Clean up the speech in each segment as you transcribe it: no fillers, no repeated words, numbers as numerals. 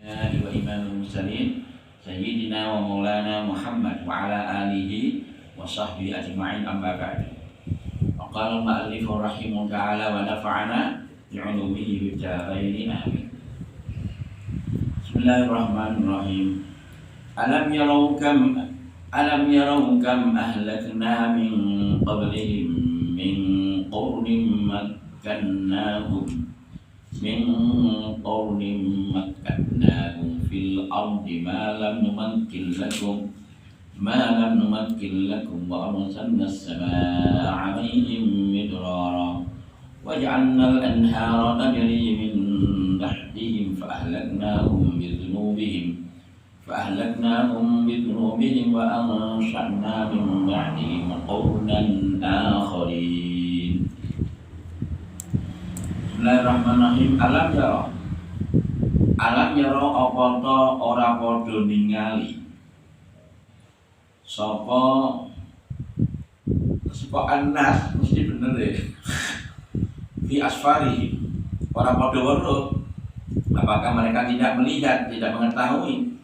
وإمام المرسلين سيدنا ومولانا محمد وعلى آله وصحبه أجمعين أما بعد. وقال المؤلف رحمه الله تعالى ونفعنا بعلومه في الدارين آمين. بسم الله الرحمن الرحيم. ألم يروا كم أهلكنا من قبلهم من قرن مكناهم في الأرض ما لم نمكن لكم وأرسلنا السماء عليهم مدرارا وجعلنا الأنهار تجري من تحتهم فأهلكناهم بذنوبهم وأنشأنا من بعدهم قرنا آخرين. Bismillahirrahmanirrahim. Alam yaro apa to ora padha ningali sapa anas mesti bener ya fi asfari ora padha weruh. Apakah mereka tidak melihat, tidak mengetahui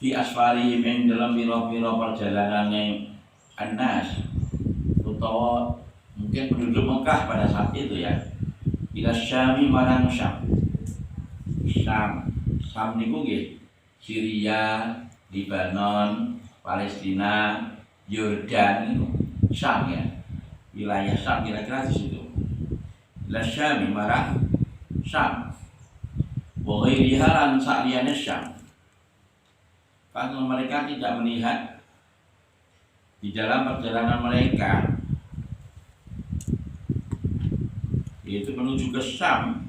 fi asfari ing dalam pira-pira perjalanane anas utawa mungkin penduduk Mekah pada saat itu ya, ila Syami marang Syam niku nggih Syria, Lebanon, Palestina, Yordan itu Syam ya, wilayah Syam kira-kira di situ. Ila Syami marang Syam wa ghairiha lan sa'liyane Syam. Karena mereka tidak melihat di dalam perjalanan mereka yaitu menuju ke Syam,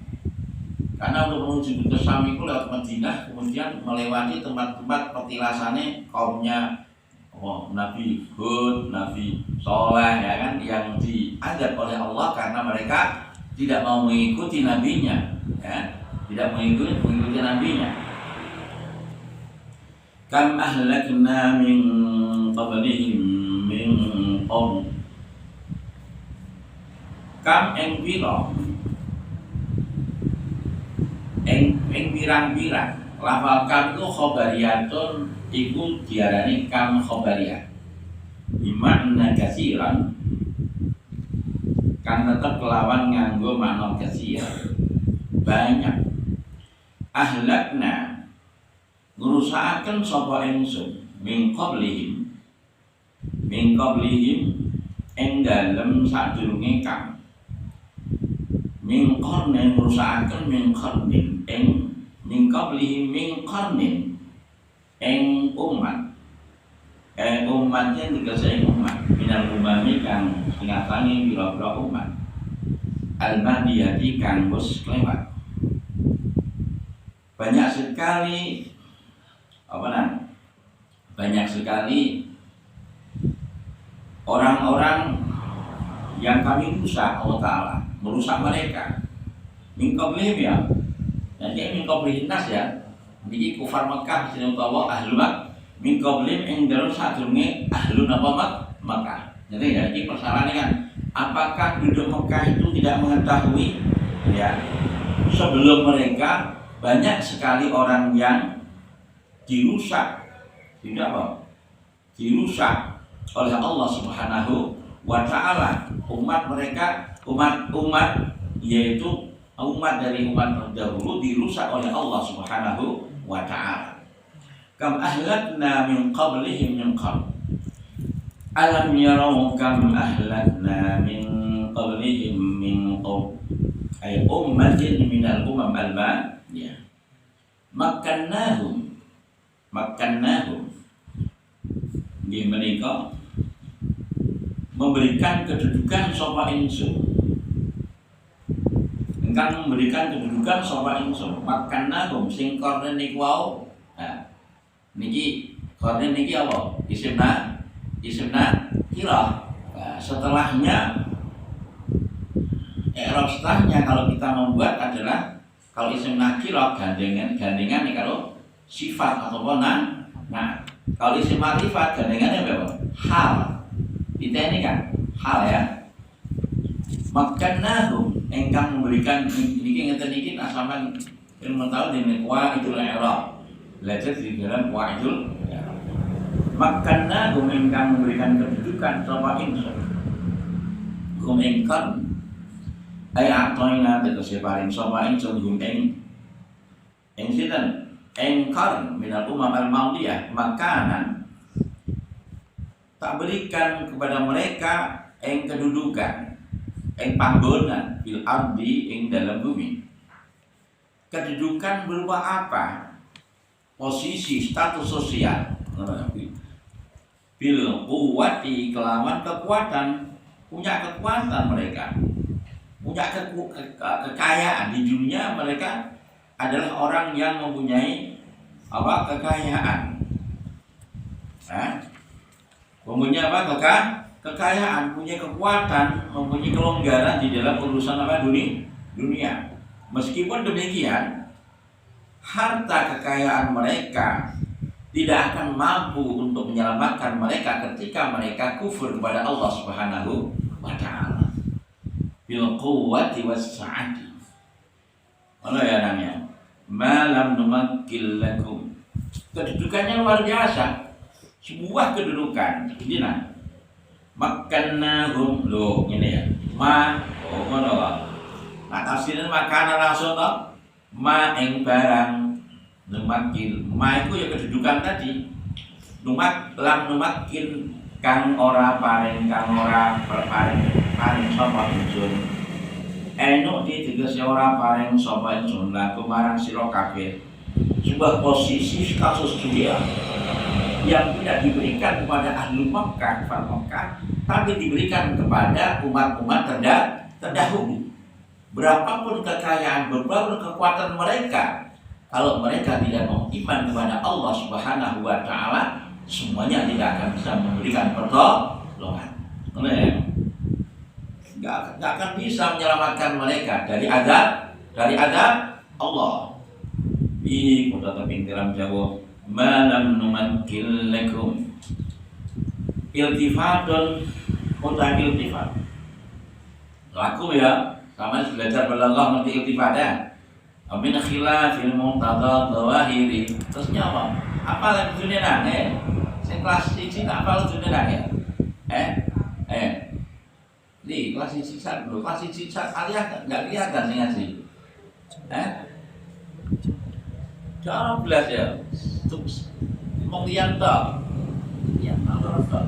karena untuk menuju ke Syam itu lewat Madinah, kemudian melewati tempat-tempat petilasannya kaumnya Nabi Hud, Nabi Soleh ya kan, yang diadab oleh Allah karena mereka tidak mau mengikuti nabinya ya, tidak mengikuti nabinya. Kam ahlakna min qablihim min qawm, kam ing pira ing pirang-pirang lafal kam itu khobariyatun iku diarani kam khobariyah bimakna kasiran kan tetep kelawan nganggo makna kasir banyak. Ahlakna ngrusaken sapa ingsun min qablihim ing dalem sadurunge kam min qarnin ngrusaken min qarnin ing min qablihim min qarnin ing umat umatnya dikasih umat minal umami kang ingatane pira-pira umat al-madiyati kang wis lewat. Banyak sekali orang-orang yang kami rusak, Allah Ta'ala merusak mereka min qablihim ya, jadi min qablihin nas ya, niki kufar Mekah sing utawa ahlu min qablihim ing dalem sadurunge ahlu Mekah. Jadi ya iki persoalannya kan, apakah penduduk Mekah itu tidak mengetahui ya sebelum mereka banyak sekali orang yang dirusak oleh Allah Subhanahu wa Ta'ala. Umat yaitu umat dari umat terdahulu dirusak oleh Allah Subhanahu wa Ta'ala. Kam ahlakna min qablihim min qarn, alam yarau kam ahlakna min qablihim min qarn ay ummatin minal umam al-madiyah makkannahum nggih menika memberikan kedudukan sapa ingsun, engkang memberikan kedudukan sapa ingsun makkannahum sing qarnen niku wau. Nah niki qarnen niki apa? Isimna kira. Nah, setelahnya setelahnya kalau kita membuat adalah kalau isim nakirah gandengan kalau sifat ataupun nah kalau isim makrifat gandengannya apa? Hal. Kita ini kan hal ya. Makkannahum engkang memberikan niki ngeten niki asaman ilmu tahu dene wa itu i'rab belajar di dalam wa'idul makanna ingkang memberikan kedudukan sapa ingsun hum ingkang ay atoina tegese paring sapa ingsun hum ing sinten engkar minal umam al-maudiyah makanan tak berikan kepada mereka ing kedudukan ing panggonan bil ardi ing dalam bumi. Kedudukan berupa apa? Posisi, status sosial. Bil quwwati kelawan kekuatan, punya kekuatan mereka, punya kekayaan di dunia. Mereka adalah orang yang mempunyai kekayaan, mempunyai kekayaan, punya kekuatan, mempunyai kelonggaran di dalam urusan dunia. Meskipun demikian, harta kekayaan mereka tidak akan mampu untuk menyelamatkan mereka ketika mereka kufur kepada Allah Subhanahu wa Ta'ala. Bil quwwati was sa'ati. Apa ya namanya? Malam numakkil lakum. Kedudukannya luar biasa. Sebuah kedudukan. Ini nah. Makannahum loh ini ya. Nah tafsirin makanan langsung toh. Ma ing barang numakil, ma itu ya kedudukan tadi. Numakin kang ora paring sapa ingsun. Enuk ditegese ora paring sapa ingsun laku marang sira kabeh. Sebuah posisi kasus dunia yang tidak diberikan kepada ahli Makkah, tapi diberikan kepada umat-umat terdahulu. Berapapun kekayaan, berapapun kekuatan mereka, kalau mereka tidak mau iman kepada Allah Subhanahu wa Ta'ala, semuanya tidak akan bisa memberikan pertolongan. Nggak akan bisa menyelamatkan mereka dari azab Allah. Ini kota terpintiram jawab malam numakkil lakum. Iltifatun kota iltifat. Laku ya. Sama belajar belaghah ngerti iltifatnya. Min khilafil muqtada zawahiri. Terus nyapa? Apa lagi dunia nang? Sing kelas 1 tak apa dunia nang ya? Di kelas 1 dulu. Kelas 1 alias enggak kelihatan sing ngaji. Cara belajar. Terus mau lihat tak? Ya, apa tak?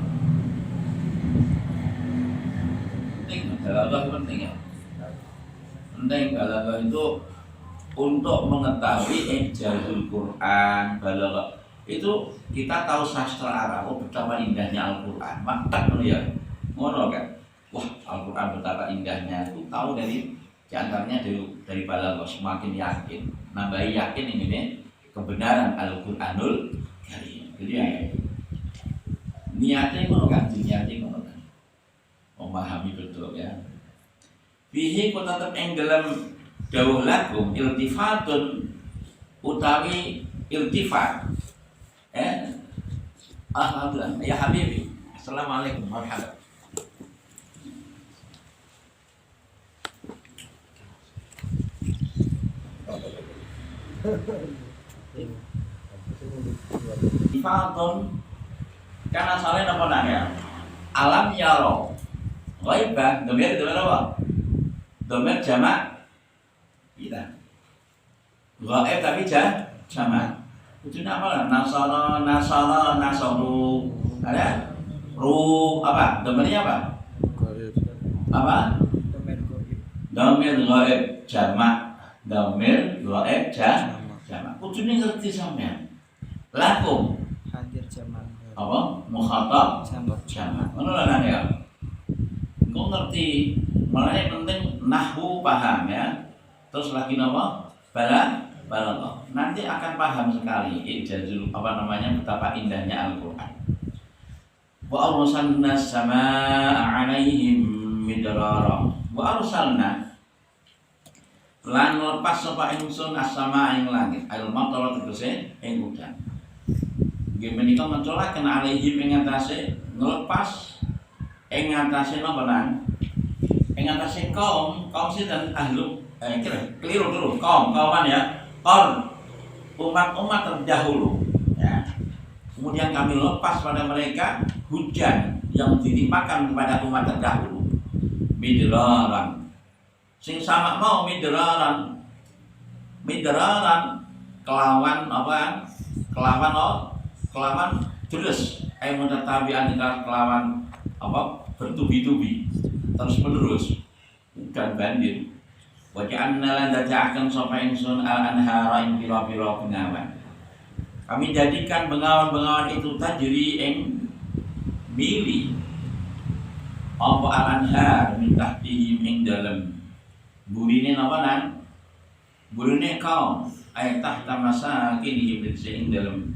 Penting, belaghah penting ya. Penting balaghah itu untuk mengetahui ijazul Quran, balaghah itu kita tahu sastra Arab betapa indahnya Al-Quran. Maktak ya, ngono kan? Wah, Al-Quran betapa indahnya itu tahu dari antaranya dari balaghah, semakin yakin, nambahi yakin ini kebenaran Al-Quranul Karim. Jadi ya, niatnya ngono kan, niatnya ngono kan, memahami betul ya. Bihi ku tetep ing dalam dawuh lakum iltifatun utawi iltifat. Alhamdulillah ya habibi. Assalamualaikum marhaban. Iltifatun karena soalnya apa nanya? Alam yaro. Ghaibah, domir apa? Domir jamak kita ghaib tapi jamak itu apa? Nasaru ada apa? Domirnya apa? Apa? Domir ghaib jamak domir ghaib jamak kudune ngerti sampean lakum hadir jamak apa? Mukhatab jamak ngono lah ya. Engko ngerti. Makanya penting nahwu paham ya. Terus lagi nama balaghah. Nanti akan paham sekali ijazul betapa indahnya Al-Qur'an. Wa arsalna as-samaa'a 'alaihim midrara. Wa arsalna lan lepas sapa ingsun as-samaa'a ing langit. Al-matara tegese ing udan. Nggih menika mencolaken 'alaihim ing atase nglepas ing atase napa nang ing atase kaum sinten ahlu keliru dulu kauman ya umat-umat terdahulu, ya. Kemudian kami lepas pada mereka hujan yang ditimpakan kepada umat terdahulu. Midraran, sing sama mau midraran kelawan apa? Kelawan terus. Tetapi antara kelawan apa? Bertubi-tubi, terus menerus dan banjir. Waja'anna lan dada'akan sapa ingsun al-anhara ing pira-pira bengawan. Kami jadikan bengawan-bengawan itu tajri ing mili apa al-anhar min tahtihim ing dalem burine napa nan? Burine kaum ay tahta masakinihim ing dalem.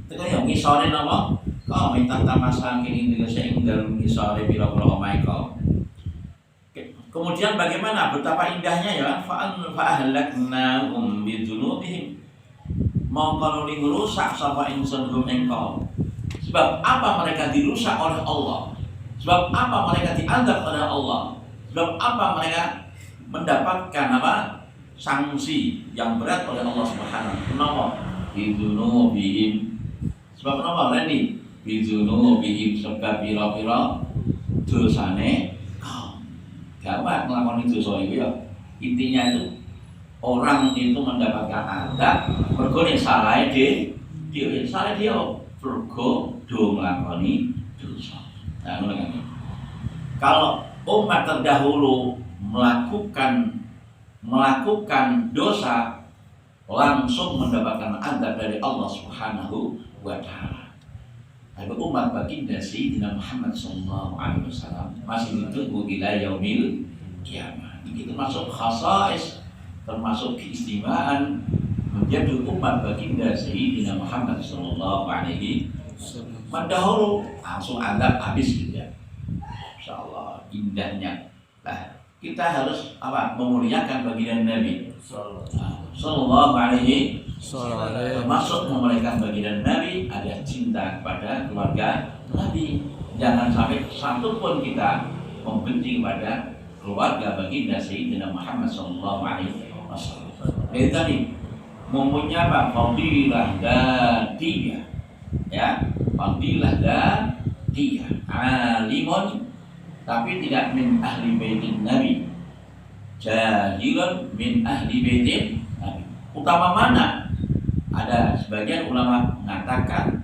Teko yo ngisore napa? Kaum ay tahta masakinihim ing dalem ngisore pira-pira omahe kaum. Kemudian bagaimana betapa indahnya ya fa'ahlaknahum bidzunubihim mongko nuli ngrusak sapa ingsun hum ing kaum. Sebab apa mereka dirusak oleh Allah? Sebab apa mereka diazab oleh Allah? Sebab apa mereka mendapatkan apa? Sanksi yang berat oleh Allah Subhanahu wa taala. Kenapa? Bidzunubihim. Sebab kenapa Reni? Bidzunubihim sebab pira-pira dosane gampang melakukan dosa itu ya. Intinya itu orang itu mendapatkan azab mergo nek salahe dhewe salah dia mergo do nglakoni dosa. Nah, ngono kan. Kalau umat terdahulu melakukan dosa langsung mendapatkan azab dari Allah Subhanahu wa taala. Ada umat baginda Sayyidina Muhammad sallallahu alaihi wasallam masih ditunggu ila yaumil kiamah. Ini termasuk khasais, termasuk keistimewaan menjadi umat baginda Sayyidina Muhammad sallallahu alaihi wasallam. Mendahulu langsung azab habis gitu ya. Insyaallah indahnya. Nah, kita harus apa? Memuliakan baginda Nabi sallallahu alaihi termasuk memuliakan baginda Nabi ada cinta kepada keluarga Nabi. Jangan sampai satu pun kita membenci kepada keluarga baginda Sayyidina Muhammad sallallahu alaihi wasallam. Itu tadi mempunyai apa? Fadilah dzatiyah. Ya, fadilah dzatiyah. Alimun tapi tidak min ahli baitin Nabi. Jahilun min ahli baitin Nabi. Utama mana? Ada sebagian ulama mengatakan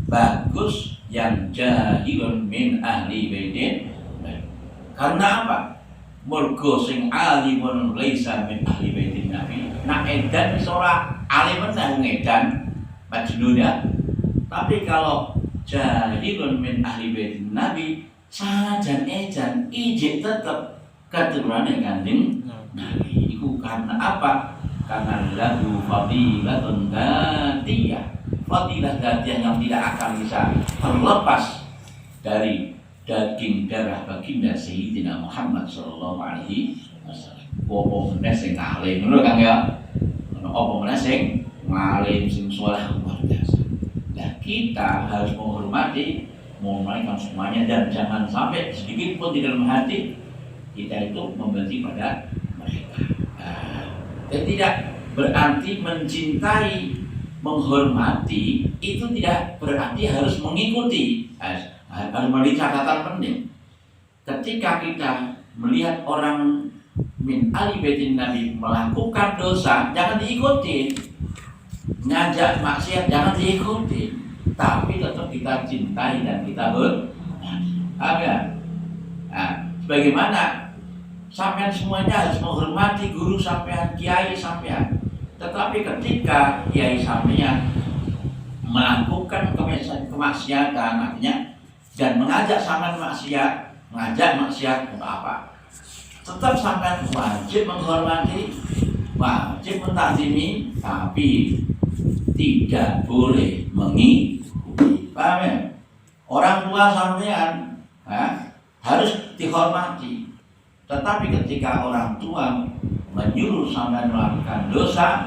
bagus yang jahilun min ahli baitin. Karena apa? Mergo sing alimun laisa min ahli baitin Nabi. Nak edan wis ora alimun nang edan majnun ya. Tapi kalau jahilun min ahli baitin Nabi sanajan edan ijek tetep keturunane Kanjeng Nabi. Iku karena apa? Karena lahu fadilatun dzatiyah. Fadilah dzatiyah yang tidak akan bisa terlepas dari daging darah baginda Sayyidina Muhammad sallallahu alaihi wasallam. Apa meneh sing alim ngono Kang ya. Apa meneh sing alim sing saleh luar biasa. Nah, kita harus menghormati semuanya dan jangan sampai sedikit pun di dalam hati kita itu membenci pada mereka. Dan tidak berarti mencintai, menghormati itu tidak berarti harus mengikuti. Harus melihat catatan penting. Ketika kita melihat orang min ali baitin Nabi melakukan dosa, jangan diikuti. Ngajak maksiat jangan diikuti. Tapi tetap kita cintai dan kita hormati. Nah, bagaimana? Sampean semuanya harus menghormati guru sampean, kiai sampean. Tetapi ketika kiai sampean melakukan kemaksiatan artinya dan mengajak sampean maksiat untuk apa? Tetap sampean wajib menghormati, wajib mentakzimi, tapi tidak boleh mengikuti. Paham ya? Orang tua sampean harus dihormati. Tetapi ketika orang tua menyuruh sampean melakukan dosa,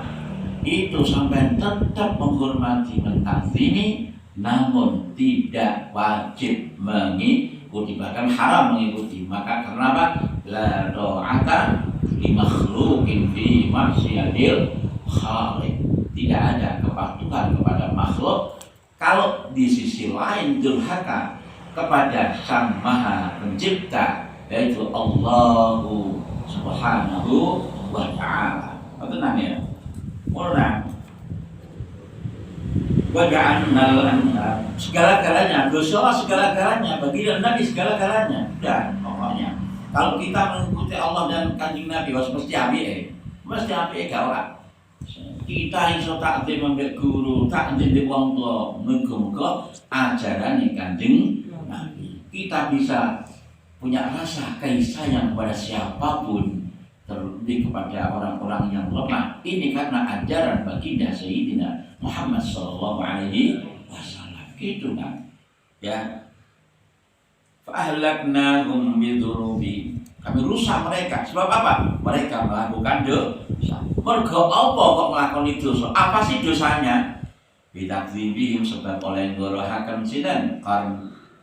itu sampean tetap menghormati, mentakzimi, namun tidak wajib mengikuti, bahkan haram mengikuti. Maka kenapa? La ta'ata li makhluqin fi ma'siyatil khaliq. tidak ada kepatuhan kepada makhluk kalau di sisi lain durhaka kepada Sang Maha Pencipta, yaitu Allahu Subhanahu wa Ta'ala. Apa namanya? Orang segala-galanya, Rasulullah segala-galanya, bagi Nabi segala-galanya. Dan pokoknya kalau kita mengikuti Allah dan Kanjeng Nabi, mesti api orang. Kita iso takdim ambek guru, takdim di wong tua, muga-muga ajaran Kanjeng Nabi. Kita bisa punya rasa kasih sayang kepada siapapun, terlebih kepada orang-orang yang lemah. Ini karena ajaran baginda Sayyidina Muhammad sallallahu alaihi wasallam. Gitu kan? Ya. Fa'ahlaknahum bidzunubi. Kami rusak mereka. Sebab apa? Mereka melakukan dosa. Mergo apa kok nglakoni dosa? Apa sih dosanya? Bitakdzibihim, sebab oleh ngorohaken sinten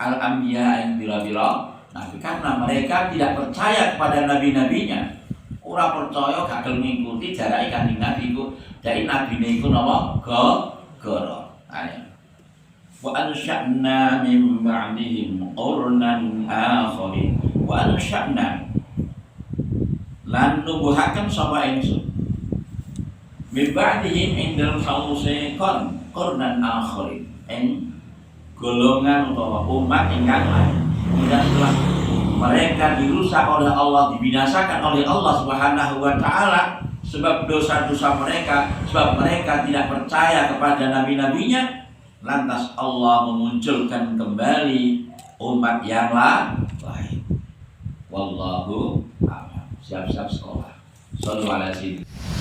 al-anbiya yang bila-bila. Nah, karena mereka tidak percaya kepada nabi-nabinya. Ora percaya gak gelem ngikuti jarake Kanjeng Nabi ku. Dari nabine iku napa? Goro. Wa ansha'na min ba'dihim qurnan akharin. Wa ansha'na lan nubuhaken sapa ingsun min ba'dihim indal khawse qurnan akharin. Golongan utawa umat ingkang lain. Setelah mereka dirusak oleh Allah, dibinasakan oleh Allah Subhanahu wa Ta'ala sebab dosa-dosa mereka, sebab mereka tidak percaya kepada nabi-nabinya, lantas Allah memunculkan kembali umat yang lain. Wallahu a'lam. Siap-siap sekolah. Shallallahu alaihi wasallam.